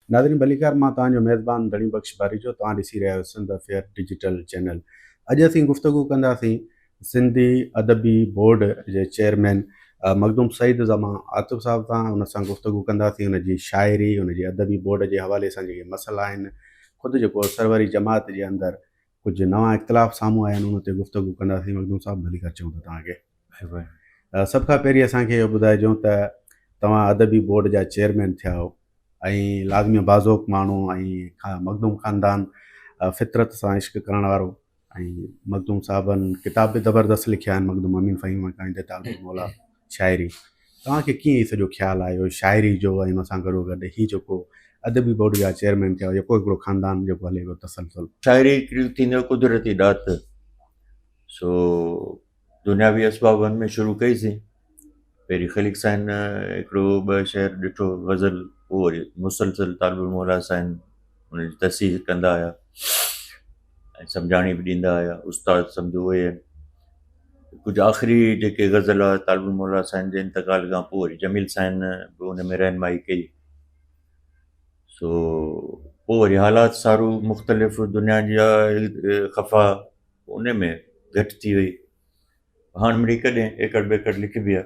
नाज़रीन भलीकार मां तव्हांजो मेज़बान धणी बख़्श बारीजो तव्हां ॾिसी रहिया आहियो सिंध अफेयर डिजिटल चैनल। अॼु असीं गुफ़्तगू कंदासीं सिंधी अदबी बोर्ड जे चेयरमैन मखदूम सईद ज़मा आतिफ़ साहिब सां। हुन सां गुफ़्तगू कंदासीं हुनजी शाइरी, हुनजी अदबी बोर्ड जे हवाले सां जेके मसइला आहिनि, ख़ुदि जेको सरवरी जमात जे अंदरि कुझु नवां इख़्तिलाफ़ साम्हूं आया आहिनि, हुन ते गुफ़्तगू कंदासीं। मखदूम साहिबु भलीकार चऊं था तव्हांखे। सभ खां पहिरीं असांखे इहो ॿुधाइजो त तव्हां अदबी बोर्ड जा चेयरमैन थिया हो ऐं लाज़मी बाज़ोक माण्हू ऐं मखदूम ख़ानदान फितरत सां इश्क करण वारो ऐं मखदूम साहबनि किताब बि ज़बरदस्त लिखिया आहिनि, मखदूम अमीन फ़हीम काइंदे तालिबुल मौला शाइरी। तव्हांखे कीअं इहो सॼो ख़्यालु आयो शाइरी जो ऐं हुन सां गॾोगॾु हीउ जेको अदबी बोर्ड जा चेयरमैन थिया जेको हिकिड़ो ख़ानदान जेको हले पियो तसलसल? शाइरी हिकिड़ी थींदो कुदरती दात। सो दुनियावी असबाबनि में शुरू कईसीं। पहिरीं ख़लीक साईं हिकिड़ो 2 शेर ॾिठो गज़ल, पोइ वरी मुसलसल तालिबुल मौला साईं हुनजी तसीह कंदा हुआ ऐं सम्झाणी बि ॾींदा हुआ। उस्ताद सम्झो उहे आहिनि। कुझु आख़िरी जेके गज़ल आहे तालिबुल मौला साईं जे इंतकाल खां पोइ वरी जमील साईं बि हुन में रहनुमाई कई। सो पोइ वरी हालात सारू मुख़्तलिफ़ दुनिया जा ख़फ़ा उन में घटि थी वई। हाणे मिड़ी कॾहिं एकड़ बेकड़ लिखबी आहे,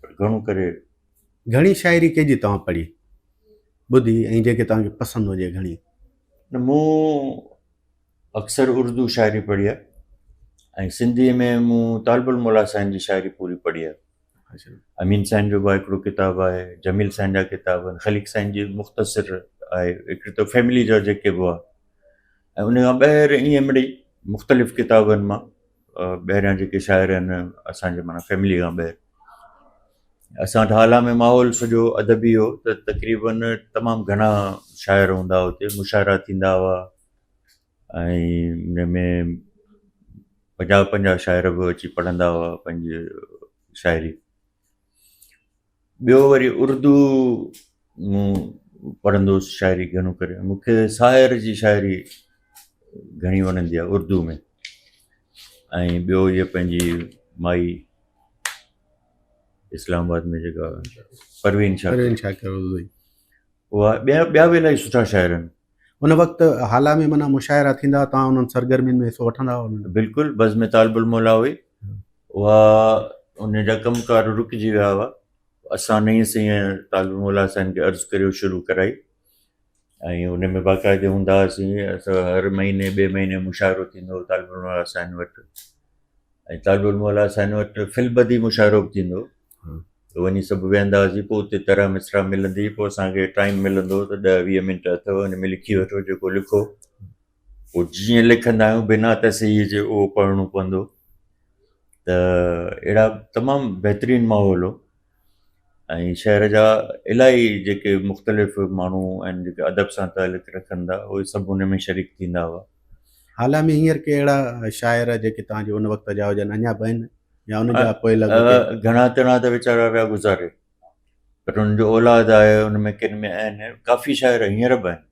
पर घणो करे घणी शाइरी कंहिंजी तव्हां पढ़ी ॿुधी ऐं जेके तव्हांखे पसंदि हुजे घणी? मूं अक्सर उर्दू शाइरी पढ़ी आहे ऐं सिंधीअ में मूं तालिबुल मौला साईं जी शाइरी पूरी पढ़ी आहे। अमीन साईं जो बि हिकिड़ो किताबु आहे, जमील साईं जा किताब आहिनि, ख़लीक साईं जी मुख़्तसिर आहे, हिकिड़ी त फैमिली जा जेके बि आहे ऐं उन खां ॿाहिरि ईअं मिड़ई मुख़्तलिफ़ किताबनि मां ॿाहिरियां जेके शाइर आहिनि असांजे माना फैमिली खां ॿाहिरि। असां वटि हाल में माहौल सॼो अदबी हो त तक़रीबन तमामु घणा शाइर हूंदा हुआ हुते, मुशाइरा थींदा हुआ ऐं उन में 50 शाइर बि अची पढ़ंदा हुआ पंहिंजी शाइरी। ॿियो वरी उर्दू मूं पढ़ंदो हुउसि शाइरी घणो करे। मूंखे साहिर जी शाइरी घणी वणंदी आहे उर्दू में। ऐं ॿियो इहा पंहिंजी माई इस्लामाबाद में जेका परवीन शाकिर, उहा ॿिया बि इलाही सुठा शाइर आहिनि। उन वक़्तु हाल में माना मुशाइरा थींदा, तव्हां उन्हनि सरगर्मियुनि में हिसो वठंदा हुआ? बिल्कुलु। बज़्म तालिबुल मौला हुई, उहा उन जा कमकार रुकिजी विया हुआ। असां नईं सीं तालिबुल मौला साईं खे अर्ज़ु करियो, शुरू कराई ऐं उन में बाक़ाइदे हूंदा हुआसीं। असां हर महीने 2 महीने मुशाइरो थींदो हो तालिबुल मौला साईं वटि ऐं तालिबुल मौला साईं वटि फिलबदी मुशाइरो बि थींदो। वञी सभु वेहंदा हुआसीं, पोइ उते तरह मिसरा मिलंदी, पोइ असांखे टाइम मिलंदो त 10-20 मिंट अथव हुन में लिखी वठो जेको लिखो। पोइ जीअं लिखंदा आहियूं बिना तसहीह जे उहो पढ़णो पवंदो। त अहिड़ा तमामु बहितरीनु माहौल हो ऐं शहर जा इलाही जेके मुख़्तलिफ़ माण्हू आहिनि जेके अदब सां तालुक़ रखनि था, उहे सभु हुन में शरीक थींदा हुआ। हाल में हींअर के अहिड़ा शाइर जेके तव्हांजे उन वक़्त जा हुजनि अञा बि आहिनि या उन जा पोइ घणा ॼणा त वीचारा विया गुज़ारे, पर उन्हनि जो औलाद आहे उन में किन में आहिनि काफ़ी शाइर हींअर बि आहिनि,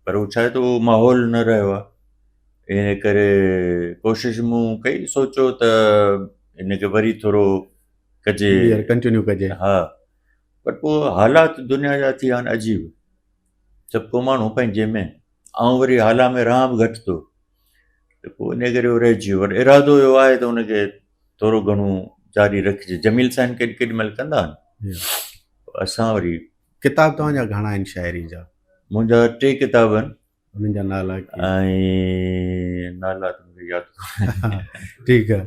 पर उहो छा आहे त उहो माहौल न रहियो आहे। इन करे कोशिशि मूं कई, सोचियो त इनखे वरी थोरो कजे, कंटिन्यू कजे। हा, पर पोइ हालात दुनिया जा थी विया आहिनि अजीब। सभु को माण्हू पंहिंजे में, ऐं वरी हाल में रहां बि घटि थो, त पोइ इन करे उहो रहिजी वियो। पर इरादो इहो आहे त हुनखे थोरो घणो जारी रखिजे। जमील साईं केॾी महिल कंदा आहिनि, असां वरी। किताब तव्हांजा घणा आहिनि शाइरी जा? मुंहिंजा 3 किताब आहिनि। उन्हनि जा नाला ऐं नाला त मूंखे यादि ठीकु आहे।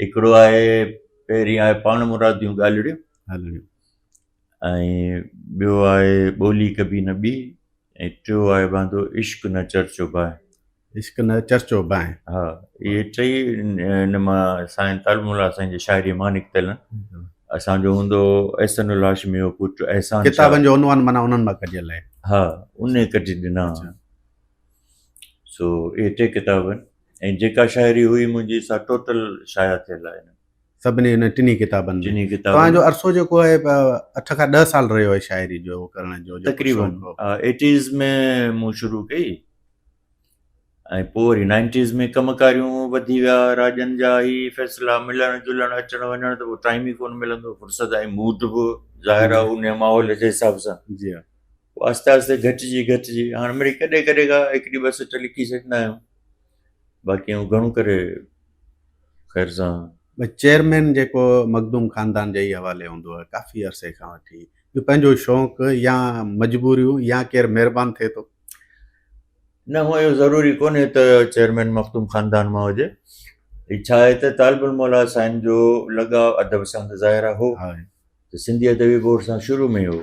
हिकिड़ो आहे, पहिरीं आहे पाण मुरादियूं ॻाल्हिड़ियूं ऐं ॿियो आहे ॿोली कबी न ॿी ऐं टियों आहे बांधो इश्क न चर्चो बाए। इश्क न चर्चो बाए, हा, इहे 3 हिन मां साईं तालिबुल मौला साईं जी शाइरी मां निकितल आहिनि। असांजो हूंदो एहसानुल हाशमी जो पुटु एहसान, किताबनि जो उनवान माना उन्हनि मां कढियल आहे। हा, उन कढी ॾिना। सो इहे 3 किताब आहिनि ऐं जेका शाइरी हुई मुंहिंजी सा टोटल शाया थियल आहे सभिनी इन 3 किताबनि में। तव्हांजो अरसो जेको आहे 8 खां 10 साल रहियो आहे शाइरी जो करण जो तक़रीबन। 80s में मूं शुरू कई ऐं पोइ वरी 90s में कमकारियूं वधी विया, राजन जा ई फ़ैसिला मिलण जुलण अचण वञण, त पोइ टाइम ई कोन मिलंदो, फुर्सत ऐं मूड बि ज़ाहिर आहे उन माहौल जे हिसाब सां। जी हा। आस्ते आस्ते घटिजी हाणे मिड़ई कॾहिं कॾहिं का हिकिड़ी ॿ सिट लिखी छॾींदा आहियूं, बाक़ी ऐं घणो करे ख़ैर सां। भई चेयरमैन जेको मखदूम ख़ानदान जे ई हवाले हूंदो आहे काफ़ी अरसे खां वठी, इहो पंहिंजो शौक़ु या मजबूरियूं या केरु महिरबानी थिए थो? न, हूअं इहो ज़रूरी कोन्हे त चेयरमैन मखदूम ख़ानदान मां हुजे। छा आहे त तालिबुल मौला साईं जो लॻाव अदब सां त ज़ाहिर हो, हा, त सिंधी अदबी बोर्ड सां शुरू में हो,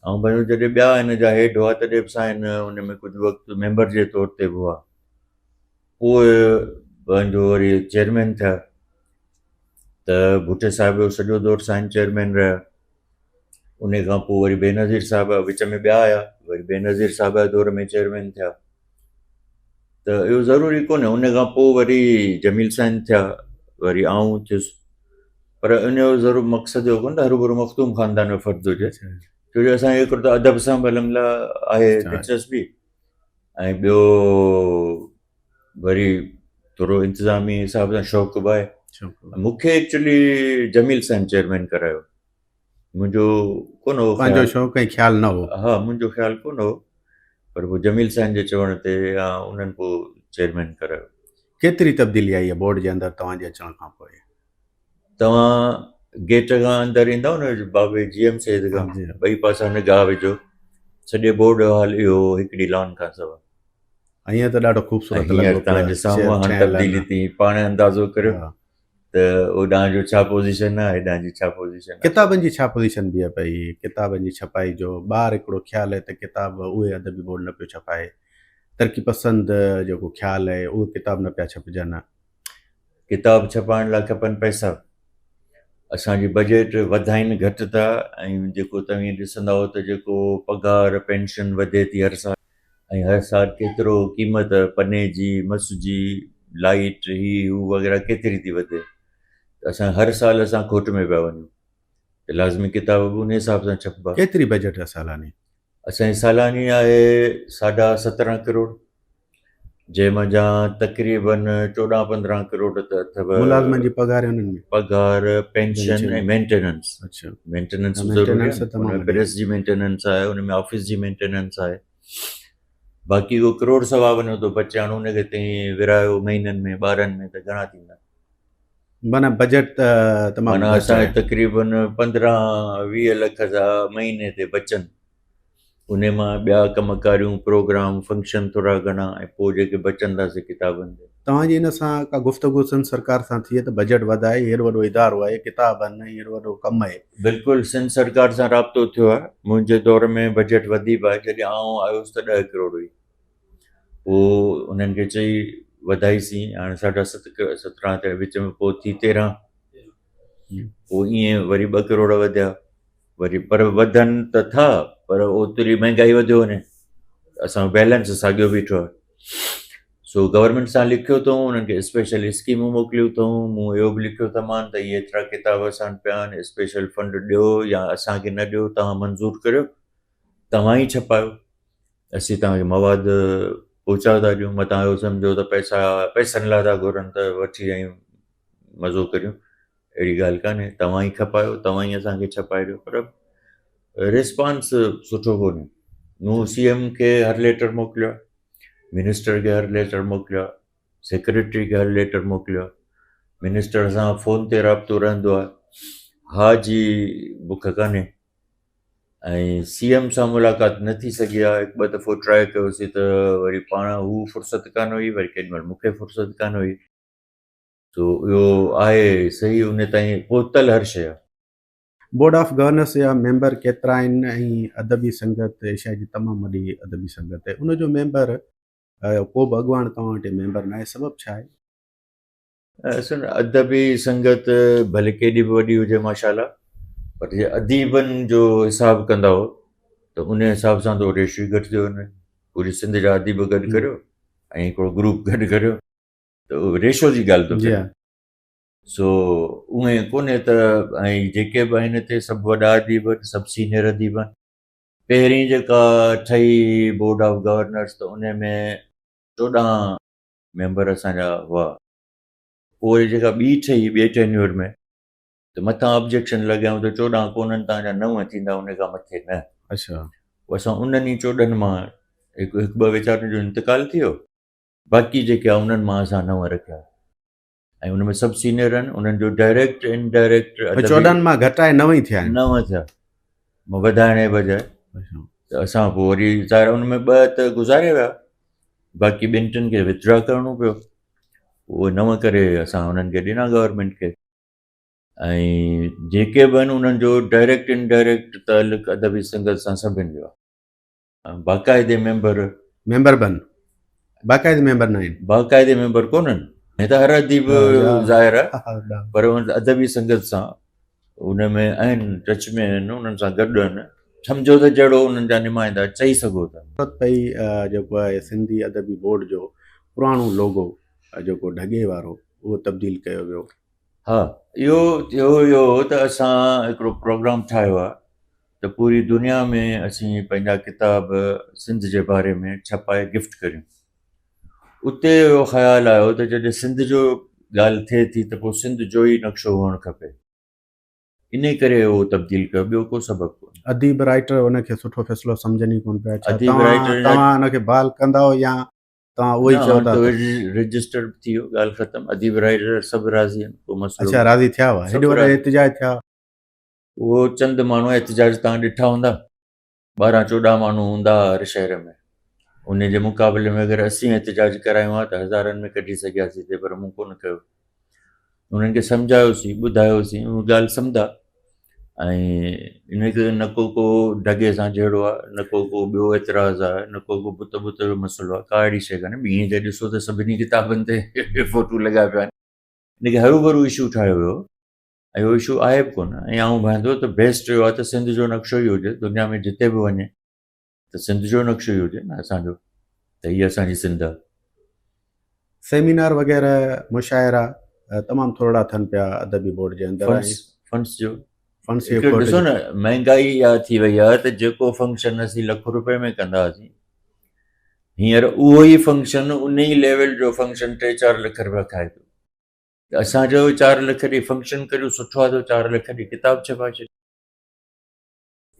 ऐं भई जॾहिं ॿिया हिन जा हेड हुआ तॾहिं बि साईं उन में कुझु वक़्तु मेंबर जे तौर ते बि हुआ। पोइ पंहिंजो वरी चेयरमैन थिया त भुटे साहिब जो सॼो दौर साईं चेयरमैन रहिया। उन खां पोइ वरी बेनज़ीर साहिब विच में ॿिया आया, वरी बेनज़ीर साहिब जे दौर में चेयरमैन थिया। त इहो ज़रूरी कोन्हे। उन खां पोइ वरी जमील साईं थिया, वरी आऊं थियुसि, पर इन जो ज़रूरु मक़सदु इहो कोन्हे त हरूभरू मखदूम ख़ानदान जो फ़र्ज़ु हुजे, छो जो असांखे हिकिड़ो त अदब सां बलमला आहे दिलचस्पी, ऐं ॿियो वरी थोरो इंतिज़ामी हिसाब सां शौक़ु बि आहे। मूंखे एक्चुअली जमील साईं चेयरमैन करायो, मुंहिंजो कोन हो पंहिंजो शौक़ु ऐं ख़्यालु न हो। हा, मुंहिंजो ख़्यालु कोन हो, पर पोइ जमील साईं जे चवण ते या उन्हनि पोइ चेयरमैन करायो। केतिरी तब्दीली आई आहे बोर्ड जे अंदरि तव्हांजे अचण खां पोइ? तव्हां गेट खां अंदरि ईंदव न बाबे GM सैद खां, ॿई पासा निगाह विझो, सॼे बोर्ड जो हाल इहो हिकिड़ी लॉन खां सवाइ। हीअं त ॾाढो ख़ूबसूरत लॻो तव्हांजे साम्हूं हाणे तब्दीली थी, पाण अंदाज़ो करियो त होॾां जो छा पोज़ीशन आहे, हेॾां जी छा पोज़ीशन आहे। किताबनि जी छा पोज़ीशन बीहे पई? किताबनि जी छपाई जो ॿाहिरि हिकिड़ो ख़्यालु आहे त किताब उहे अदबी बोर्ड न पियो छपाए, तरक़ी पसंदि जेको ख़्यालु आहे उहे किताब न पिया छपजनि। किताब छपाइण लाइ खपनि पैसा, असांजी बजट वधाइनि घटि था, ऐं जेको तव्हां ॾिसंदा त जेको पघार पेंशन वधे थी हर साल, ऐं हर साल केतिरो क़ीमत पने जी, मस जी, लाइट ही हू वग़ैरह केतिरी थी वधे, त असां हर साल असां खोट में पिया वञूं, त लाज़मी किताब बि उन हिसाब सां छपबा। केतिरी बजट आहे सालानी? असांजी सालानी आहे 17.5 करोड़, जंहिंमां जा तक़रीबन 14-15 करोड़ त अथव मुलाज़िमनि जी पघार, उन्हनि में पघार, पेंशन ऐं मेंटेनेंस। अच्छा, मेंटेनेंस मेंटेनेंस ज़रूरी तमामु आहे, प्रेस जी मेंटेनेंस आहे, उन में ऑफिस जी मेंटेनेंस आहे, बाक़ी उहो करोड़ सवा वञो थो बचे। हाणे उनखे तव्हां विरायो महीननि में, ॿारनि में, त घणा थींदा? माना बजट त तमामु माना असांजे तक़रीबन 15-20 लख जा महीने ते बचनि, उन मां ॿिया कमकारियूं प्रोग्राम फंक्शन थोरा घणा, ऐं पोइ जेके बचंदासीं किताबनि ते। तव्हांजी इन सां का गुफ़्तगू सिंध सरकार सां थिए त बजट वधाए? हेॾो वॾो इदारो आहे, किताब आहिनि, हेॾो वॾो कमु आहे। बिल्कुलु सिंध सरकार सां राब्तो थियो आहे, मुंहिंजे दौर में बजट वधी बि आहे। जॾहिं आउं आयुसि त 10 करोड़ हुई, पोइ उन्हनि खे चई वधाईसीं, हाणे 17.5 ते विच में पोइ थी 13, पोइ ईअं वरी 2 करोड़ वधिया, वरी पर वधनि त था, पर ओतिरी महांगाई वधियो वञे, असांजो बैलेंस साॻियो बीठो आहे। सो गवर्नमेंट सां लिखियो अथऊं, उन्हनि खे स्पेशल स्कीमूं मोकिलियूं अथऊं, मूं इहो बि लिखियो अथमान त इहे एतिरा किताब असां पिया आहिनि, स्पेशल फंड ॾियो या असांखे न ॾियो, तव्हां मंज़ूरु करियो, तव्हां ई छपायो, असीं तव्हांखे मवादु पहुचा था ॾियूं, मतां इहो सम्झो त पैसनि लाइ था घुरनि त वठी ऐं मज़ो करियूं, अहिड़ी ॻाल्हि कान्हे, तव्हां ई खपायो, तव्हां ई असांखे छपाए ॾियो। पर रिस्पॉन्स सुठो कोन्हे। मूं CM खे हर लेटर मोकिलियो, मिनिस्टर खे हर लेटर मोकिलियो, सेक्रेटरी खे हर लेटर मोकिलियो, मिनिस्टर सां फ़ोन ते राब्तो रहंदो आहे, हा जी बुख कान्हे, ऐं CM सां मुलाक़ात न थी सघी आहे। हिकु ॿ दफ़ो ट्राए कयोसीं त वरी पाण हू फ़ुर्सत कान हुई, वरी केॾीमहिल मूंखे फ़ुर्सत कान हुई, सो इहो आहे सही, उन ताईं पहुतल हर शइ आहे। बोर्ड ऑफ गवर्नर्स या मेंबर केतिरा आहिनि? ऐं अदबी संगत एशिया जी तमामु वॾी अदबी संगत आहे, उनजो मेंबर को बि अॻुवाण तव्हां वटि मेंबर न आहे, सबबु छा आहे? असां अदबी संगत भले केॾी बि वॾी हुजे माशाल्लाह, पर जे अदीबनि जो हिसाबु कंदा हो त उन हिसाब सां त रेशियो घटिजो वञे। पूरी सिंध जा अदीब गॾु करियो ऐं हिकिड़ो ग्रुप गॾु करियो त उहो रेशो जी ॻाल्हि थो थिए। सो उहे कोन्हे त ऐं जेके बि आहिनि हिते सभु वॾा अदीब, सभु सीनियर अदीब। पहिरीं जेका ठही बोर्ड ऑफ गवर्नर्स, त उन में 14 मेंबर असांजा हुआ। पोइ जेका ॿी ठही ॿिए टेन्योर में, त मथां ऑब्जेक्शन लॻायूं त 14 कोन्हनि, तव्हांजा 9 थींदा, उन खां मथे न। अच्छा, असां उन्हनि ई चोॾहनि मां हिकु ॿ वीचारनि जो इंतकाल थी वियो, बाक़ी जेके आहे उन्हनि मां असां 9 रखिया ऐं उन में सभु सीनियर आहिनि, उन्हनि जो डायरेक्ट इनडायरेक्ट 14 मां घटाए 9 ई थिया आहिनि। 9 थिया, मां वधाइण जे बजाए। त असां पोइ वरी ज़ाहिर उन में 2 त गुज़ारे विया, बाक़ी 2-3 खे विथड्रॉ करिणो पियो, उहे 9 करे असां उन्हनि खे ॾिना गवर्नमेंट खे। ऐं जेके बि आहिनि उन्हनि जो डायरेक्ट इनडायरेक्ट तालुक अदबी संगत सां सभिनि जो आहे। बाक़ाइदे मेंबर बन बाक़ाइदे मेंबर न आहिनि, बाक़ाइदे मेंबर कोन्हनि, हे त हर अदीब ज़ाहिर आहे, पर उन अदबी संगत सां उन में आहिनि, टच में आहिनि, उन्हनि सां गॾु आहिनि, सम्झो त जहिड़ो उन्हनि जा नुमाइंदा चई सघो था। पई जेको आहे सिंधी अदबी बोर्ड जो पुराणो लोगो जेको ढगे वारो उहो तब्दील कयो वियो। हा, इहो त असां हिकिड़ो प्रोग्राम ठाहियो आहे त पूरी दुनिया में असीं पंहिंजा किताब सिंध जे बारे में छपाए गिफ्ट करियूं। उते इहो ख़्यालु आयो त जॾहिं सिंध जो ॻाल्हि थिए थी त पोइ सिंध जो ई नक्शो हुअणु खपे, इन करे उहो तब्दील कयो, ॿियो को सबबु कोन्हे। अदीब राइटर उनखे सुठो फ़ैसिलो सम्झनि ई कोन पिया। अदीब राइटर तव्हां उनखे बहाल कंदव या तव्हां उहो ई चओ था? रजिस्टर थी वियो, ॻाल्हि ख़तमु। अदीब राइटर सभु राज़ी आहिनि, को मसइलो। अच्छा, राज़ी थिया हुआ? हेॾे वॾे एतिजाज थिया? उहो चंद माण्हू एतिजाज तव्हां ॾिठा हूंदा, 12-14 माण्हू हूंदा हर शहर में। उन जे मुक़ाबले में अगरि 80 एतिजाज करायूं आहे त हज़ारनि में कढी सघियासीं ते, पर मूं कोन कयो। उन्हनि खे सम्झायोसीं, ॿुधायोसीं, उहा ॻाल्हि सम्झा। ऐं इनखे न को ढगे सां जहिड़ो आहे, न को ॿियो एतिराज़ आहे, न को बुत जो मसइलो आहे, का अहिड़ी शइ कान्हे। ॿीं ते ॾिसो त सभिनी किताबनि ते फ़ोटू लॻा पिया आहिनि। इनखे हरू इशू ठाहियो वियो ऐं उहो इशू आहे बि कोन। ऐं आउं भाईंदो त बेस्ट इहो आहे त सिंध जो नक्शो ई हुजे, दुनिया में जिते बि वञे त सिंध जो नक्शो ई हुजे न असांजो, त हीअ असांजी सिंध आहे। सेमिनार वग़ैरह मुशाइरा तमामु थोरा थियनि पिया अदबी बोर्ड जे अंदरि। फंड्स ॾिसो न, महांगाई इहा थी वई आहे त जेको फंक्शन असीं ₹1,00,000 में कंदा हुआसीं, हींअर उहो ई फंक्शन उन ई लेवल जो फंक्शन 3-4 लख रुपया खाए थो। त असां चयो 4 लख ॾे फंक्शन करियो, सुठो आहे त 4 लख ॾे किताब छपाए छॾियो।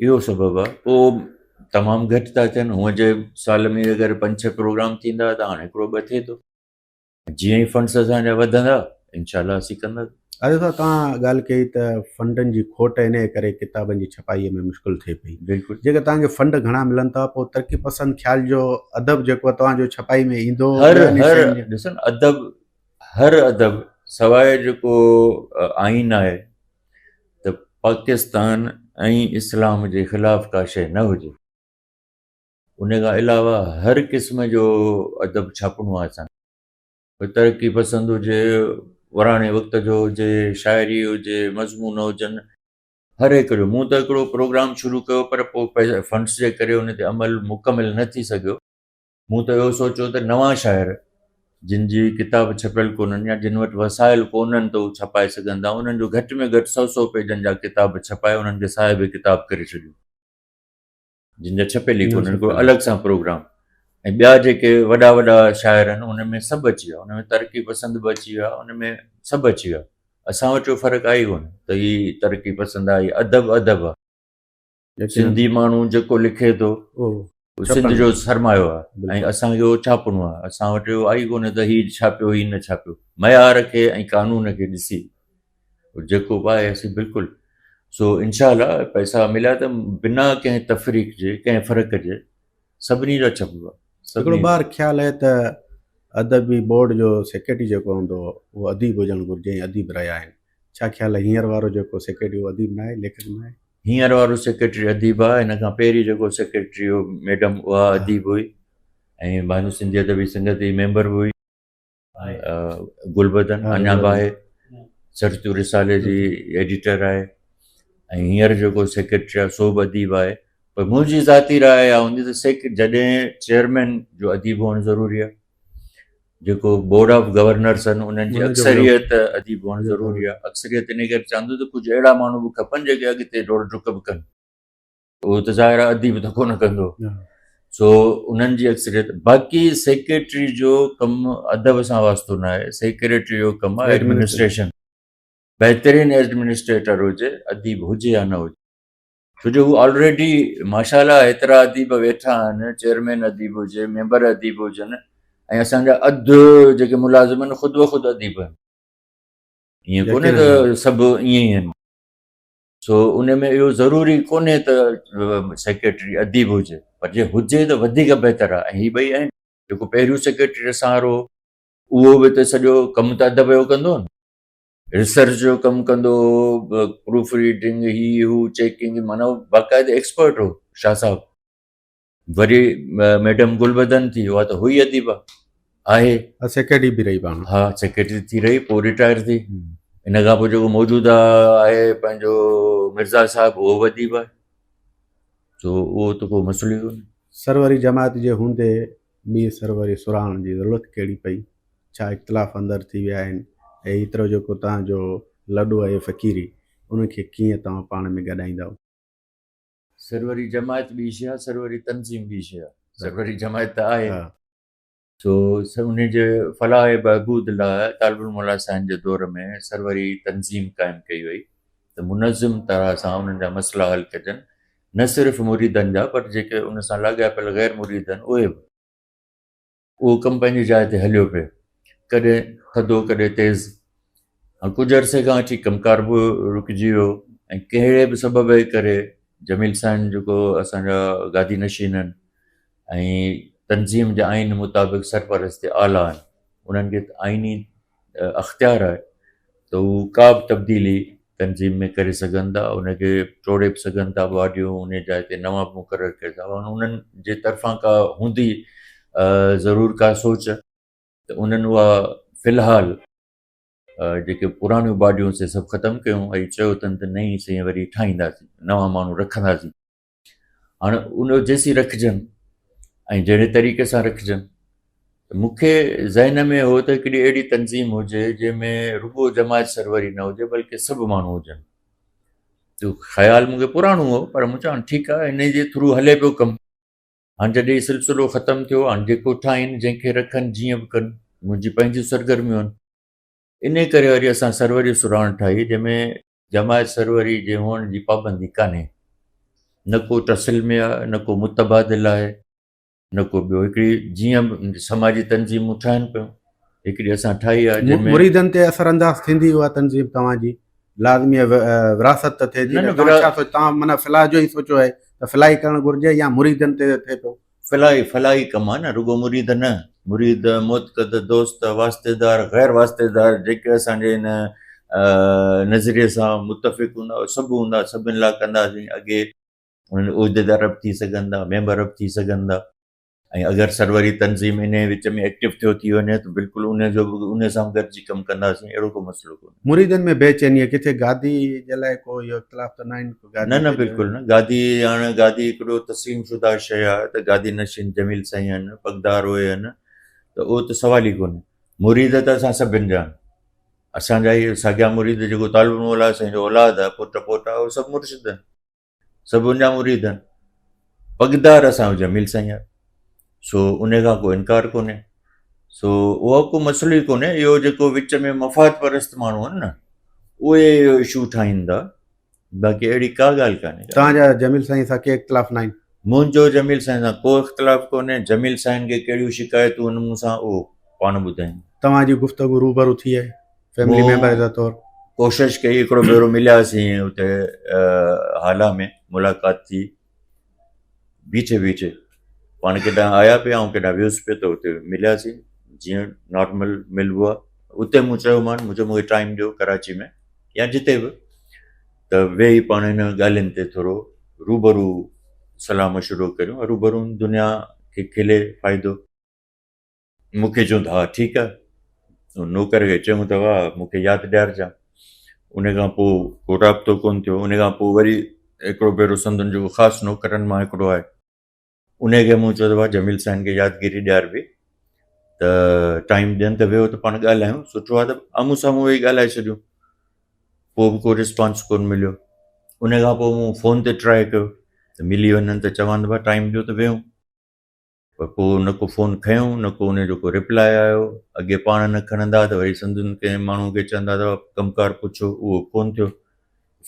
इहो सबबु आहे। पोइ तमामु घटि था थियनि। हूअं जे साल में अगरि 5-6 प्रोग्राम थींदा त हाणे हिकिड़ो 2 थिए थो। जीअं ई फंड्स असांजा वधंदा इनशाला असीं कंदासीं। अरे तव्हां ॻाल्हि कई त फंडनि जी खोट इन करे किताबनि जी छपाईअ में मुश्किल थिए पई। बिल्कुलु। जेकर तव्हांखे फंड घणा मिलनि था, पोइ तरक़ी पसंदि ख़्याल जो अदब जेको आहे तव्हांजो छपाई में ईंदो? ॾिसो न, हर अदब सवाइ जेको आइन आहे त पाकिस्तान ऐं इस्लाम जे ख़िलाफ़ का शइ न हुजे, उन खां अलावा हर क़िस्म जो अदब छापणो आहे असांखे। तरक़ी पसंदि हुजे, वराणे वक़्त जो हुजे, शाइरी हुजे, मज़मून हुजनि, हर हिकु जो। मूं त हिकिड़ो प्रोग्राम शुरू कयो, पर पोइ फंड्स जे करे उन ते अमल मुकमिल न थी सघियो। मूं त इहो सोचियो त नवां शाइर जिन जी किताब छपियल कोन्हनि या जिन वटि वसाइल कोन्हनि त उहे छपाए सघंदा, उन्हनि जो घटि में घटि 100 पेजनि जा किताब छपाए उन्हनि खे साहिब किताब करे छॾियो, जिन जा छपियल ई कोन्हनि, हिकिड़ो अलॻि सां प्रोग्राम। ऐं ॿिया जेके वॾा शाइर आहिनि उन में सभु अची विया, उन में तरक़ी पसंदि बि अची विया, उन में सभु अची विया। असां वटि जो फ़र्क़ु आहे ई कोन त हीअ तरक़ी पसंदि आहे, अदब आहे। सिंधी माण्हू जेको लिखे थो सिंध जो सरमायो आहे ऐं असांखे उहो छापणो आहे। असां वटि इहो आई कोन्हे त हीउ छापियो हीउ न छापियो। मयार खे ऐं कानून खे ॾिसी जेको बि आहे असीं बिल्कुलु। सो इनशाला पैसा मिलिया त बिना कंहिं तफ़रीक़ जे, कंहिं फ़र्क़ जे सभिनी जा छपिबा। हिकिड़ो ॿार ख़्यालु आहे त अदबी बोर्ड जो सेक्रेटरी जेको हूंदो उहो अदीब हुजणु घुरिजे, अदीब रहिया आहिनि। छा ख़्यालु आहे हींअर वारो जेको सेक्रेटरी उहो अदीब न आहे, लेखक न आहे? हींअर वारो सेक्रेटरी अदीब आहे। हिन खां पहिरीं जेको सेक्रेटरी हो मैडम उहा अदीब हुई ऐं भानु सिंधी अदबी संगत जी मेंबर बि हुई। गुलबदन अञा बि आहे, सरतू रिसाले जी एडिटर आहे। ऐं हींअर जेको सेक्रेटरी आहे सो बि अदीब आहे। पर मुंहिंजी ज़ाती राय आहे हूंदी त जॾहिं चेयरमैन जो अदीब हुअणु ज़रूरी आहे, जेको बोर्ड ऑफ गवर्नर्स आहिनि उन्हनि जी अक्सरियत अदीब हुअणु ज़रूरी आहे। अक्सरियत इन करे चवंदो त कुझु अहिड़ा माण्हू बि खपनि जेके अॻिते डोड़ डुक बि कनि। उहो त ज़ाहिर आहे अदीब त कोन कंदो। सो उन्हनि जी अक्सरियत। बाक़ी सेक्रेटरी जो कमु अदब सां वास्तो न आहे। सेक्रेटरी जो कमु आहे एडमिनिस्ट्रेशन। बहितरीन एडमिनिस्ट्रेटर हुजे, अदीब हुजे या न हुजे। छो जो हू ऑलरेडी माशाला एतिरा अदीब वेठा आहिनि, चेयरमैन अदीब हुजे, मेंबर अदीब हुजनि, ऐं असांजा अधु जेके मुलाज़िम आहिनि ख़ुदि ब ख़ुदि अदीब आहिनि। ईअं कोन्हे यकीनन त सभु ईअं ई आहिनि। सो उन में इहो ज़रूरी कोन्हे त सेक्रेटरी अदीब हुजे, पर जे हुजे त वधीक बहितर आहे। ऐं ही ॿई आहिनि। जेको पहिरियों सेक्रेटरी असां वारो उहो बि त सॼो कमु त अदब जो कंदो न, रिसर्च जो कमु कंदो, प्रूफ रीडिंग, ही हू चेकिंग, माना बाक़ाइदे एक्सपर्ट हो शाह साहब। वरी मैडम गुलबदन थी, उहा त हुई अदीबा आहे, सेक्रेटरी बि रही पाण। हा सेक्रेटरी थी रही, पोइ रिटायर थी। इन खां पोइ जेको मौजूदा आहे पंहिंजो मिर्ज़ा साहिबु, उहो अदीब आहे। सो उहो त को मसइलो ई कोन्हे। सरवरी जमात जे हूंदे ॿी सरवरी सुराण जी ज़रूरत कहिड़ी पई? छा इख़्तिलाफ़ अंदरि थी विया आहिनि? ऐं एतिरो जेको तव्हांजो लॾो आहे फ़क़ीरी, उनखे कीअं तव्हां पाण में ॻॾाईंदव? सरवरी जमायत ॿी शइ आहे, सरवरी तनज़ीम ॿी शइ आहे। सरवरी जमायत त आहे। सो उन जे फलाह बहबूद लाइ तालिबुल मौला साईं जे दौर में सरवरी तनज़ीम क़ाइमु कई वई त मुनज़िम तरह सां उन्हनि जा मसइला हल कजनि, न सिर्फ़ु मुरीदनि जा, पर जेके उन सां लाॻापियल गैर मुरीद आहिनि उहे बि। उहो कमु पंहिंजी जाइ ते हलियो पियो, कॾहिं थधो कॾहिं तेज़। कुझु अरसे खां अची कमकार बि रुकिजी वियो, ऐं कहिड़े बि सबब जे करे जमील साईं जेको असांजा गादी नशीन आहिनि ऐं तनज़ीम जे आइन मुताबिक़ सरपरस्त आला आहिनि, उन्हनि खे आइनी अख़्तियार आहे त हू का बि तब्दीली तनज़ीम में करे सघनि था, उनखे टोड़े बि सघनि था वार्डियूं, उन जाइ ते नवां बि मुक़ररु करे था। उन्हनि जे तरफ़ां का हूंदी ज़रूरु का सोच, त उन्हनि उहा फ़िलहालु जेके पुराणियूं बाडियूं से सभु ख़तमु कयूं ऐं चयो अथनि त नई शइ वरी ठाहींदासीं, नवां माण्हू रखंदासीं। हाणे उन जेसीं रखिजनि ऐं जहिड़े तरीक़े सां रखिजनि, मूंखे ज़हन में हो त हिकिड़ी अहिड़ी तनज़ीम हुजे जंहिंमें रुॻो जमायत सरवरी न हुजे, बल्कि सभु माण्हू हुजनि। त ख़्यालु मूंखे पुराणो हो, पर मूं चयो ठीकु आहे, इन जे थ्रू हले पियो कमु। हाणे जॾहिं सिलसिलो ख़तमु थियो, हाणे जेको ठाहिनि, जंहिंखे रखनि, जीअं बि कनि, मुंहिंजी पंहिंजी सरगर्मियूं आहिनि। इन करे वरी असां सरवरी सुराण ठाही, जंहिंमें जमायत सरवरी जे हुअण जी पाबंदी कान्हे, न को टसिल में आहे, न को मुतबादिल आहे, न को ॿियो। हिकिड़ी जीअं समाजी तनज़ीमूं ठहनि पियूं, हिकिड़ी असां ठाही आहे जंहिंमें मुरीदनि ते असरअंदाज़ थींदी उहा तनज़ीम तव्हांजी? लाज़मी विरासत त थिए थी न? तव्हां माना फिलाह जो ई सोचियो आहे त फिलाही करणु घुरिजे या मुरीदनि ते थिए पियो? फलाही कमु आहे न, रुॻो मुरीद न, मुरीद मुतक़द दोस्त वास्तेदार गैर वास्तेदार जेके असांजे हिन नज़रिए सां मुतफ़िक़ हूंदा, सभु हूंदा, सभिनि लाइ कंदासीं। अॻे उन्हनि उहिदेदार बि थी सघनि था, मेंबर बि थी सघनि था, ऐं अगरि सरवरी तनज़ीम इन विच में एक्टिव थियो थी वञे त बिल्कुलु उनजो बि उन सां गॾिजी कमु कंदासीं, अहिड़ो को मसइलो कोन्हे। मुरीदनि में बेचैनी आहे किथे? गादी जे लाइ को इहो इख़्तिलाफ़ त न आहिनि? न बिल्कुलु न। गादी हाणे गादी हिकिड़ो तस्लीम शुदा शइ आहे, त गादी नशीन जमील साईं आहिनि, पगदार उहे आहिनि, त उहो त सवाल ई कोन्हे। मुरीद त असां सभिनि जा आहिनि। असांजा इहे साॻिया मुरीद जेको तालिबुल मौला साईं जो औलाद आहे, पुट पोटा, उहे सभु मुर्शिद आहिनि, सभु उनजा मुरीद आहिनि। पगदार असांजो जमील साईं आहे, सो उन खां को इनकार कोन्हे। सो उहो को मसइलो ई कोन्हे। इहो जेको विच में मफ़ाद परस्त माण्हू आहिनि न, उहे इहो इशू ठाहींदा, बाक़ी अहिड़ी का ॻाल्हि कान्हे। तव्हांजा जमील साईं सां के इख़्तिलाफ़ न आहिनि? मुंहिंजो जमील साईं सां को इख़्तिलाफ़ कोन्हे। जमील साईं खे कहिड़ियूं शिकायतूं आहिनि मूंसां, उहो पाण ॿुधाइनि। तव्हांजी गुफ़्तगू रूबरू थी आहे फैमिली मेंबर जे तौरु? कोशिशि कई, हिकिड़ो भेरो मिलियासीं हुते हाला में, मुलाक़ात थी, बीचे पाण केॾां आया पिया ऐं केॾां वियुसि पियो, त हुते मिलियासीं, जीअं नॉर्मल मिलबो आहे। उते मूं चयोमांनि, मूंखे टाइम ॾियो कराची में या जिते बि, त वेही पाण हिन ॻाल्हियुनि ते थोरो रूबरू सलाह मशवरो करियूं, रूबरू दुनिया खे खिले फ़ाइदो। मूंखे चऊं त हा ठीकु आहे। नौकर खे चयूं त वाह मूंखे यादि ॾियारजांइ। उन खां पोइ को राब्तो कोन थियो। उन खां पोइ वरी हिकिड़ो भेरो संदन जेको ख़ासि नौकरनि मां हिकिड़ो आहे, उनखे मूं चयो त भाउ जमील साईं खे यादगिरी ॾियारबी, त टाइम ॾियनि त वियो त पाण ॻाल्हायूं। सुठो आहे त आम्हूं साम्हूं वेही ॻाल्हाए छॾियूं। पोइ बि को रिस्पॉन्स कोन मिलियो। उन खां पोइ मूं फ़ोन ते ट्राए कयो त मिली वञनि त चवनि भाउ टाइम ॾियो त वेहूं, पर पोइ न को फ़ोन खयूं, न को उनजो को रिप्लाए आयो। अॻे पाण न खणंदा त वरी संदनि कंहिं माण्हू खे चवंदा त कमकार पुछो, उहो कोन थियो।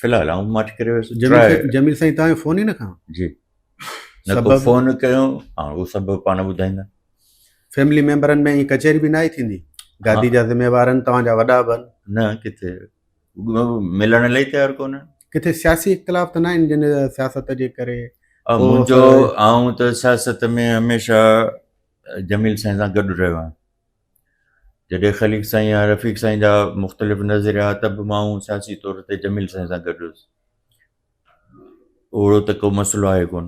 फ़िलहालु आउं माठि करे वियुसि जमील साईं तव्हांजो फ़ोन ई न खणो? जी, न को सबबु? फ़ोन कयूं, उहो सभु पाण ॿुधाईंदा। फैमिली मेंबरनि में ईअं कचहरी बि न आहे थींदी? गादी जा ज़िम्मेवार आहिनि तव्हांजा वॾा बि आहिनि, न किथे मिलण लाइ तयारु कोन आहिनि। किथे सियासी इख़्तिलाफ़ त न आहिनि जिन सियासत जे करे? मुंहिंजो आउं त सियासत में हमेशह जमील साईं सां गॾु रहियो आहियां। जॾहिं ख़लीफ़ साईं या रफ़ीक साईं जा मुख़्तलिफ़ नज़रिया त बि मां सियासी तौर ते जमील साईं सां गॾु हुयुसि। ओहिड़ो त को मसइलो आहे कोन।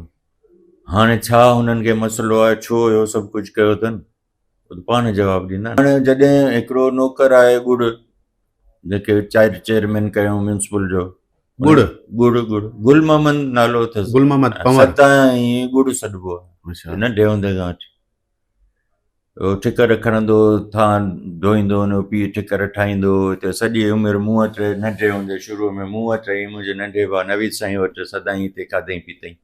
हाणे छा हुननि खे मसइलो आहे, छो इहो सभु कुझु कयो अथनि, उहो त पाण जवाबु ॾींदा। हाणे जॾहिं हिकिड़ो नौकर आहे गुड़, जेके चेयरमैन कयूं म्यूनिसिपल जो, गुड़ गुल मोहम्मद नालो अथसि, गुल मोहम्मद पंवर, सदाईं गुड़ सॾिबो आहे, नंढे हूंदे खां वठी। ठिकर खणंदो, थान धोईंदो, हुन पीउ ठिकर ठाहींदो, त सॼी उमिरि मूं वटि नंढे हूंदे शुरूअ में मूं वटि रही, मुंहिंजे नंढे भाउ नवीद साईं वटि सदाईं हिते खाधई पीतई।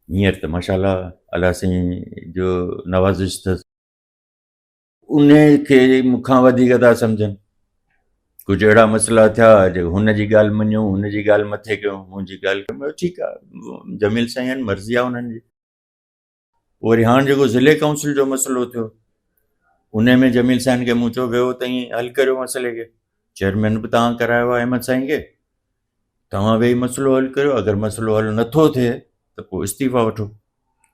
हींअर त माशाल्लाह अलाह साईं जो नवाज़िश अथसि। उन खे मूंखां वधीक था सम्झनि। कुझु अहिड़ा मसइला थिया जो हुनजी ॻाल्हि मञूं, हुनजी ॻाल्हि मथे कयूं, मुंहिंजी ॻाल्हि कयूं, ठीकु आहे, जमील साईं आहिनि, मर्ज़ी आहे हुननि जी। वरी हाणे जेको ज़िले काउंसिल जो मसइलो थियो, उन में जमील साईं खे मूं चयो वियो तई हल करियो मसइले खे। चेयरमैन बि तव्हां करायो आहे अहमद साईं खे, तव्हां वेही मसइलो हल करियो। अगरि मसइलो हल नथो थिए त पोइ इस्तीफ़ा वठो,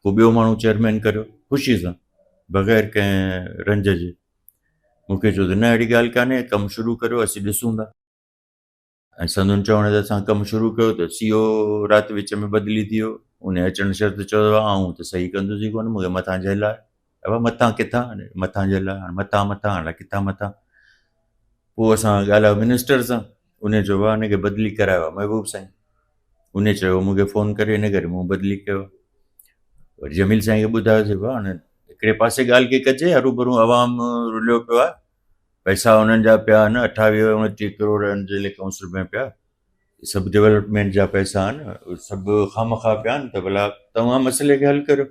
को ॿियो माण्हू चेयरमैन करियो ख़ुशी सां, बग़ैर कंहिं रंज जे। मूंखे चयो त न अहिड़ी ॻाल्हि कान्हे, कमु शुरू करियो, असीं ॾिसूं था। ऐं संदुनि चवण ते असां कमु शुरू कयो त CEO राति विच में बदिली थी वियो। उन अचण शर्त चयो आऊं त सही कंदुसि ई कोन, मूंखे मथां झेल आहे। अब मथां किथां, मथां झेल आहे, हाणे मथां हाणे किथां मथां। पोइ असां ॻाल्हायो मिनिस्टर सां, उन चयो आहे हिनखे बदिली करायो आहे महबूब साईं। उन चयो मूंखे फ़ोन करे, इन करे मूं बदिली कयो। वरी जमील साईं खे ॿुधायोसीं भाउ हाणे हिकिड़े पासे ॻाल्हि खे कजे, हरू भरू आवाम रुलियो पियो आहे, पैसा हुननि जा पिया आहिनि 28-29 करोड़ ज़िले काउंसिल में पिया, सभु डेवलपमेंट जा पैसा आहिनि, सभु खामखा पिया आहिनि, त भला तव्हां मसइले खे हल करियो,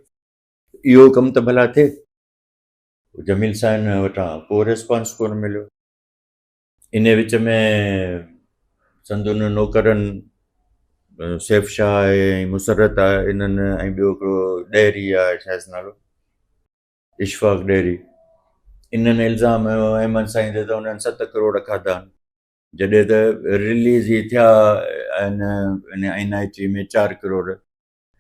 इहो कमु त भला थिए। जमील साईं वटां को रिस्पॉन्स कोन मिलियो। इन विच में संदुनि नौकरनि सैफ शाह आहे ऐं मुसरत आहे, इन्हनि ऐं ॿियो हिकिड़ो डेयरी आहे, छा नालो, इशफाक डेयरी, इन्हनि इल्ज़ाम हयो अहमद साईं ते त हुननि 7 करोड़ खाधा, जॾहिं त रिलीज़ ई थिया आहिनि NIT में 4 करोड़,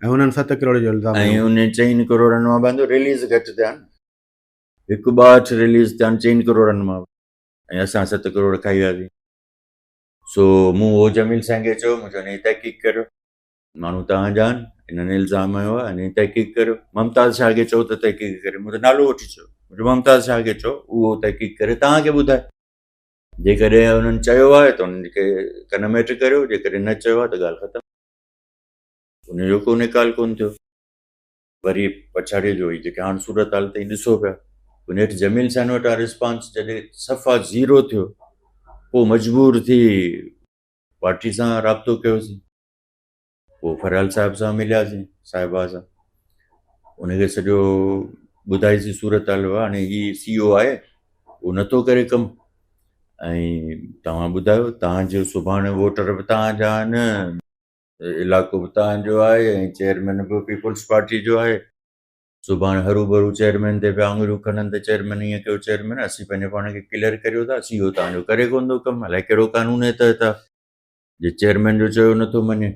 ऐं हुननि 7 करोड़ जो इल्ज़ाम ऐं उन 4 करोड़नि मां बंदो रिलीज़ घटि थिया आहिनि, 162 रिलीज़ थिया आहिनि 4 करोड़नि मां, ऐं असां 7 करोड़ खाई वियासीं। सो मूं उहो जमील साईं खे चयो, मूं चयो हिनजी तहक़ीक़ करियो, माण्हू तव्हांजा आहिनि, हिननि इल्ज़ाम हयो आहे, हिनजी तहक़ीक़ करियो। मुमताज़ शाह खे चयो त तहक़ीक़ करे, मूं त नालो वठी चयो, मुमताज़ शाह खे चयो उहो तहक़ीक़ करे तव्हांखे ॿुधाए। जेकॾहिं हुननि चयो आहे त उन्हनि खे कन मेट करियो, जेकॾहिं न चयो आहे त ॻाल्हि ख़तमु, उनजो को निकाल कोन थियो। वरी पछाड़ीअ जो ई जेके हाणे सूरत हाल ताईं ॾिसो पिया, उन हेठि जमील साईं वटां रिस्पॉन्स जॾहिं सफ़ा 0 थियो, पोइ मजबूर थी पार्टी सां राब्तो कयोसीं। पोइ फरहाल साहिब सां मिलियासीं, साहिबा सां, उनखे सॼो ॿुधाईसीं सूरत हाल। हाणे ही CEO आहे, उहो नथो करे कमु, ऐं तव्हां ॿुधायो, तव्हांजो सुभाणे वोटर बि तव्हांजा आहिनि, इलाइक़ो बि तव्हांजो आहे, ऐं चेयरमैन बि पीपुल्स पार्टी जो आहे। सुभाणे हरू भरू चेयरमैन ते पिया आङुरियूं खणनि त चेयरमैन ईअं कयो, चेयरमैन असीं पंहिंजे पाण खे क्लियर करियो था, CEO तव्हांजो करे कोन थो कमु, अलाए कहिड़ो कानून जे तहत आहे, जे चेयरमैन जो चयो नथो मञे।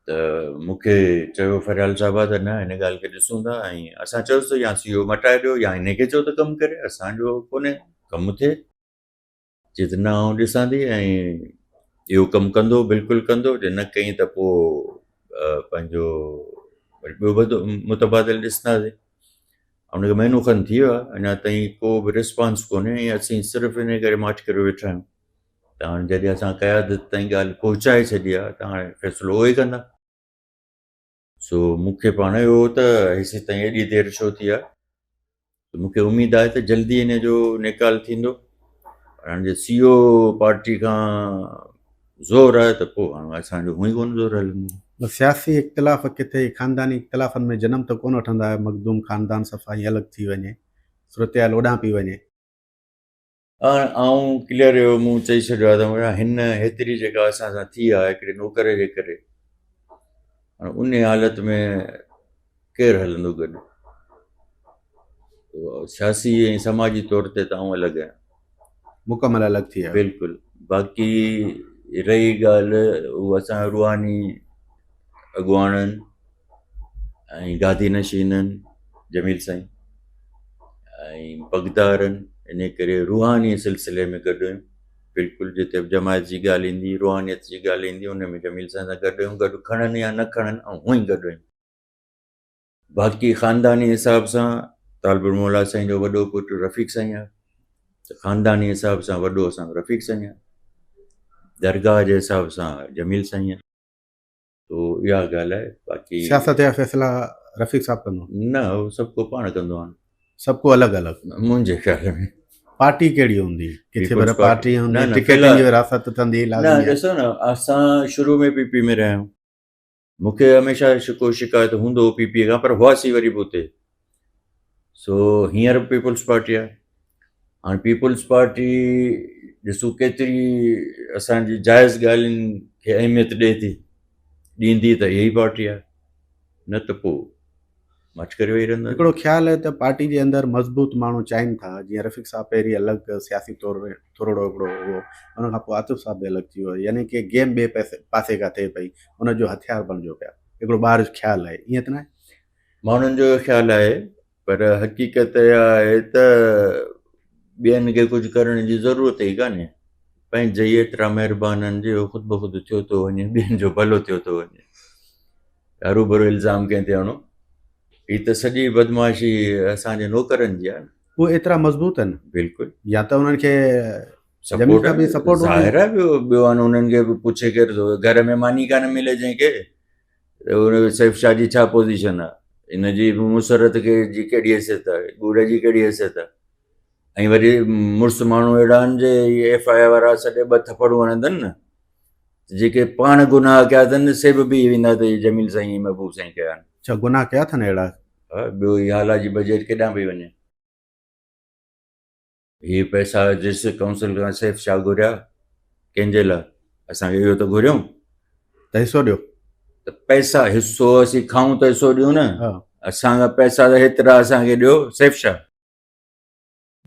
त मूंखे चयो फरियाल साहिबा त न, हिन ॻाल्हि खे ॾिसूं था, ऐं असां चयोसीं या CEO मटाए ॾियो या हिनखे चयो त कमु करे, असांजो कोन्हे, कमु थिए। चए त न आउं ॾिसां थी, ऐं इहो कमु कंदो, बिल्कुलु कंदो, जे न कई त पोइ पंहिंजो वरी ॿियो मुतबादिल ॾिसंदासीं। हुनखे महीनो खनि थी वियो आहे, अञा ताईं को बि रिस्पॉन्स कोन्हे, ऐं असीं सिर्फ़ु इन करे माठि करे वेठा आहियूं त हाणे जॾहिं असां क़यादत ताईं ॻाल्हि पहुचाए छॾी आहे त हाणे फ़ैसिलो उहो ई कंदा। सो मूंखे पाण इहो त हेसि ताईं एॾी देरि छो थी आहे, त मूंखे उमेदु आहे त जल्दी इन जो निकाल थींदो। हाणे जे CEO पार्टी खां ज़ोर आहे त पोइ हाणे असांजो हूअं ई कोन ज़ोर हलंदो। सियासी इख़्तिलाफ़ किथे ख़ानदानी इख़्तिलाफ़नि में जनम त कोन वठंदा, मखदूम ख़ानदान सफ़ा ई अलॻि थी वञे, सूरत हाल ओॾां पई वञे। आउं क्लियर हुयो, मूं चई छॾियो आहे त हिन हेतिरी जेका असां सां थी आहे हिकिड़े नौकर जे करे, हाणे उन हालत में केरु हलंदो गॾु? सियासी ऐं समाजी तौर ते त आउं अलॻि आहियां, मुकमल अलॻि थी विया। बिल्कुलु। बाक़ी रही ॻाल्हि उहा असां रुहानी अॻुवाणनि ऐं गादी नशीननि जमील साईं ऐं पगदारनि, इन करे रुहानी सिलसिले में गॾु आहियूं। बिल्कुलु जिते बि जमायत जी ॻाल्हि ईंदी, रुहानियत जी ॻाल्हि ईंदी, उन में जमील साईं सां गॾु आहियूं। गॾु खणनि या न खणनि, ऐं हूअं ई गॾु आहियूं। बाक़ी ख़ानदानी हिसाब सां तालपुर मौला साईं जो वॾो पुटु रफ़ीक साईं आहे, त ख़ानदानी हिसाब सां वॾो असां रफ़ीक साईं आहे, दरगाह जे हिसाब सां जमील साईं आहे। तो इहा ॻाल्हि आहे। बाक़ी सियासत जा फ़ैसिला रफ़ीक साहब कंदो न, उहो सभु को पाण कंदो आहे, सभु को अलॻि अलॻि। मुंहिंजे ख़्याल में पार्टी कहिड़ी हूंदी? किथे पर पार्टी हूंदी, न, टिकट जी विरासत थींदी न, लाज़मी। ॾिसो न, असां शुरू में पीपी में रहिया आहियूं। मूंखे हमेशह को शिकायत हूंदो पीपीअ खां, पर हुआसीं वरी बि उते। सो हींअर पीपुल्स पार्टी आहे। हाणे पीपुल्स पार्टी ॾिसूं केतिरी असांजी जाइज़ ॻाल्हियुनि खे अहमियत ॾिए थी, ॾींदी त इहा ई पार्टी आहे, न त पोइ मच करे वेही रहंदा। हिकिड़ो ख़्यालु आहे त पार्टी जे अंदरि मज़बूत माण्हू चाहिनि था, जीअं रफ़ीक साहब पहिरीं अलॻि सियासी तौर थोरो हिकिड़ो हुओ, उन खां पोइ आतिफ़ साहब बि अलॻि थी वियो, यानी कि गेम ॿिए पासे खां थिए पई, उनजो हथियार बणिजो पिया। हिकिड़ो ॿाहिरि ख़्यालु आहे, ईअं त न आहे? माण्हुनि जो ख़्यालु आहे, पर हक़ीक़त इहा आहे त ॿियनि खे कुझु करण जी ज़रूरत ई कान्हे। पंहिंजे ई एतिरा महिरबाननि जो ख़ुदि ब ख़ुदि थियो थो वञे, ॿियनि जो भलो थियो थो वञे। हरूभरू इल्ज़ाम कंहिं ते हणो? हीअ त सॼी बदमाशी असांजे नौकरनि जी आहे। उहे एतिरा मज़बूत आहिनि, बिल्कुलु। या त उन्हनि खे सपोर्ट ज़ाहिर आहे। ॿियो आहे न, उन्हनि खे बि पुछे केरु थो, घर में मानी कान मिले जंहिंखे, उन सैफ शाह जी छा पोज़ीशन आहे, हिनजी मुसरत खे जी कहिड़ी हैसियत आहे, ॻुड़ जी कहिड़ी हैसियत आहे। ऐं वरी मुड़ुसु माण्हू अहिड़ा आहिनि जे FIR वारा सॼे 2 थपड़ूं हणंदनि न, जेके पाण गुनाह कया अथनि से बि बीह वेंदा त जमील साईं महबूब साईं कया आहिनि। छा गुनाह कया अथनि अहिड़ा? ॿियो ई हाला जी बजट केॾां पई वञे। हीअ पैसा जिस काउंसिल खां सैफ शाह घुरिया, कंहिंजे लाइ? असांखे इहो त घुरियूं त हिसो ॾियो। त पैसा हिसो असीं खाऊं त हिसो ॾियूं न, असांजा पैसा त हेतिरा असांखे ॾियो सैफ शाह।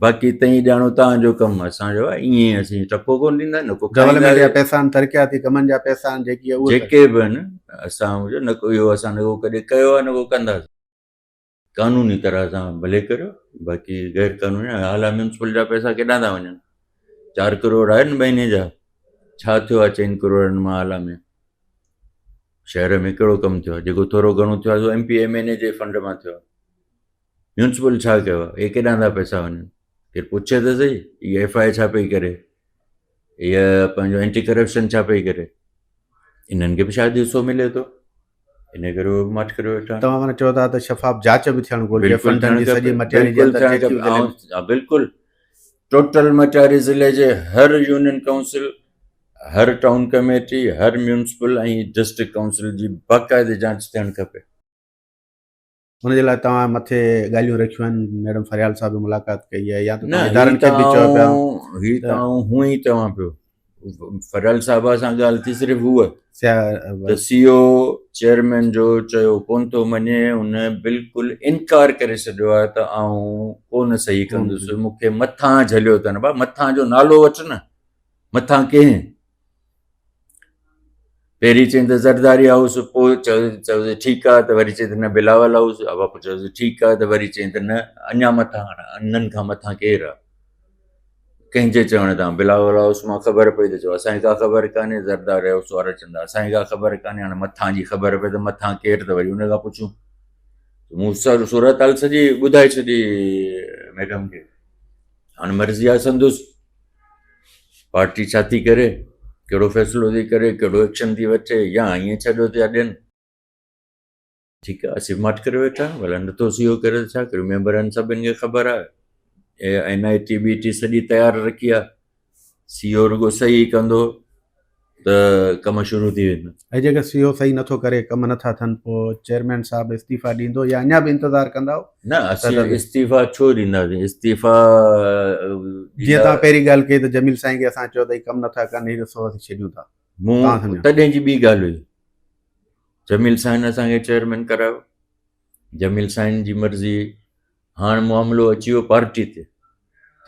बाक़ी तई ॼाणो तव्हांजो कमु, असांजो आहे, ईअं असीं टको कोन ॾींदा, न को डेवलपमेंट जा पैसा आहिनि, तरक़ियाती कमनि जा पैसा आहिनि, जेके बि आहिनि असां न को इहो असां न को कॾहिं कयो आहे, न को कंदासीं। कानूनी तरह सां भले करियो, बाक़ी गैर कानूनी। हालां म्यूनसिपल जा पैसा केॾां था वञनि? 4 करोड़ आहिनि महीने जा, छा थियो आहे 4 करोड़नि मां हाल में? शहर में कहिड़ो कमु थियो आहे? जेको थोरो घणो थियो आहे MP MNA जे फंड मां थियो आहे। म्यूनसिपल छा कयो आहे? इहे केॾां था पैसा वञनि? केरु पुछे त सही, इहा FI छा पई करे, इहा पंहिंजो एंटी करप्शन छा पई करे? इन्हनि खे बि शायदि हिसो मिले थो, इन करे उहे माठ करे वेठा। तव्हां माना चओ था त शफ़ाफ़ जांच बि थियणु घुरिजे, फंडनि जी सॼी मटियारी जे अंदरि। बिल्कुलु टोटल मटियारी ज़िले जे हर यूनियन काउंसिल, हर टाउन कमेटी, हर म्यूनसिपल ऐं डिस्ट्रिक्ट काउंसिल जी बाक़ाइदे जांच थियणु खपे। हुनजे लाइ तव्हां मथे ॻाल्हियूं रखियूं आहिनि, मैडम फरियाल साहब बि मुलाक़ात कई आहे, या त न, इदारनि खे बि चयो पिया? हीअ त हूअं ई चवां पियो, फरियाल साहब सां ॻाल्हि थी सिर्फ़ु हूअ त CO चेयरमैन जो चयो कोन थो मञे, हुन बिल्कुलु इनकार करे छॾियो आहे त आउं कोन सही कंदुसि, मूंखे मथां झलियो अथनि। भाउ मथां जो नालो वठ न, मथां कंहिं? पहिरीं चई त ज़रदारी हाउस, पोइ चयोसि ठीकु आहे, त वरी चई त न बिलावल हाउस, वापसि चयोसि ठीकु आहे, त वरी चई त न अञा मथां, अननि खां मथां केरु आहे? कंहिंजे चवण तां बिलावल हाउस मां ख़बर पई त चओ असांखे का ख़बर कान्हे, ज़रदारी हाउस वारा चवंदा असांखे का ख़बर कान्हे। हाणे मथां जी ख़बर पए त मथां केरु, त वरी हुन खां पुछूं। मूं सूरत हाल सॼी ॿुधाए छॾी मैडम खे। हाणे मर्ज़ी आहे संदुसि, पार्टी छा थी करे, कहिड़ो फ़ैसिलो थी करे, कहिड़ो एक्शन थी वठे, या ईअं छॾियो था ॾियनि। ठीकु आहे, असीं माठ करे वेठा, भला नथो CO करे त छा करियूं? मेंबर आहिनि, सभिनि खे ख़बर आहे, NIT BT सॼी तयारु रखी आहे, CO रुॻो सही कंदो, त कम शुरू थी वेंदा। ऐं जेकर CEO सही नथो करे, कम नथा थियनि, पोइ चेयरमैन साहिबु इस्तीफ़ा ॾींदो या अञा बि इंतज़ारु कंदा? न, असीं इस्तीफ़ा छो ॾींदासीं? इस्तीफ़ा जीअं तव्हां पहिरीं ॻाल्हि कई त जमील साईं खे असां चयो त कमु नथा कनि, हीउ ॾिसो असीं छॾियूं था, तव्हां मूं सम्झो? तॾहिं जी ॿी ॻाल्हि हुई। जमील साईं असांखे चेयरमैन करायो, जमील साईं जी मर्ज़ी। हाणे मामिलो अची वियो पार्टी ते,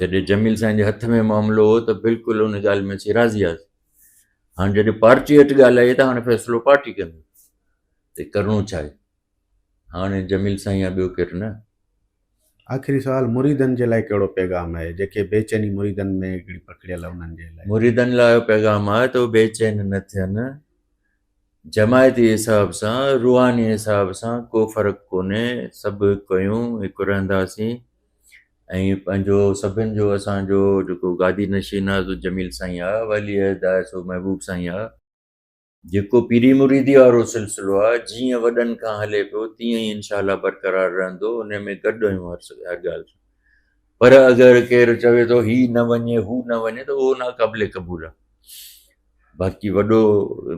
जॾहिं जमील साईं जे हथ में मामिलो हो त बिल्कुलु उन ॻाल्हि में असीं राज़ी हुआसीं। हाणे जॾहिं पार्टी वटि ॻाल्हि आई त हाणे फ़ैसिलो पार्टी कंदी, त करिणो छा आहे? हाणे जमील साईं आहे, ॿियो केरु न। आख़िरी सवाल, मुरीदनि जे लाइ कहिड़ो पैगाम आहे, जेके बेचैनी मुरीदनि में हिकिड़ी पकड़ियल आहे उन्हनि जे लाइ? मुरीदनि लाइ पैगाम आहे त उहे बेचैन न थियनि, जमायती हिसाब सां, रूहानी हिसाब सां को फ़र्क़ु कोन्हे, सभु हिकु आहियूं, हिकु रहंदासीं। ऐं पंहिंजो सभिनि जो असांजो जेको गादी नशीन आहे सो जमील साईं आहे, वली अहद आहे सो महबूब साईं आहे। जेको पीरी मुरीदी वारो सिलसिलो आहे, जीअं वॾनि खां हले पियो तीअं ई इनशाला बरक़रार रहंदो, उन में गॾु आहियूं हर ॻाल्हि सां। पर अगरि केरु चवे थो ही न वञे, हू न वञे, त उहो नाक़ाबिले क़बूल आहे। बाक़ी वॾो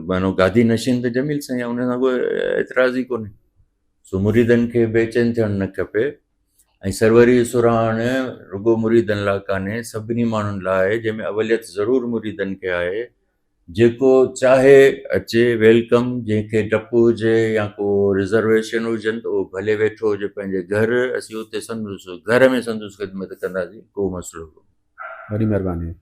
मानो गादी नशीन त जमील साईं आहे, उन सां कोई एतिराज़ ई कोन्हे। सो मुरीदनि खे बेचैन थियणु न खपे। ऐं सरवरी सुराण रुगो मुरीदनि लाइ कान्हे, सभिनी माण्हुनि लाइ आहे, जंहिंमें अवलियत ज़रूरु मुरीदनि खे आहे। जेको चाहे अचे, वेलकम। जंहिंखे डपु हुजे या को रिज़र्वेशन हुजनि त उहो भले वेठो हुजे पंहिंजे घर, असीं उते संदुसि घर में संदुसि ख़िदमत कंदासीं, को मसइलो कोन्हे। वॾी महिरबानी।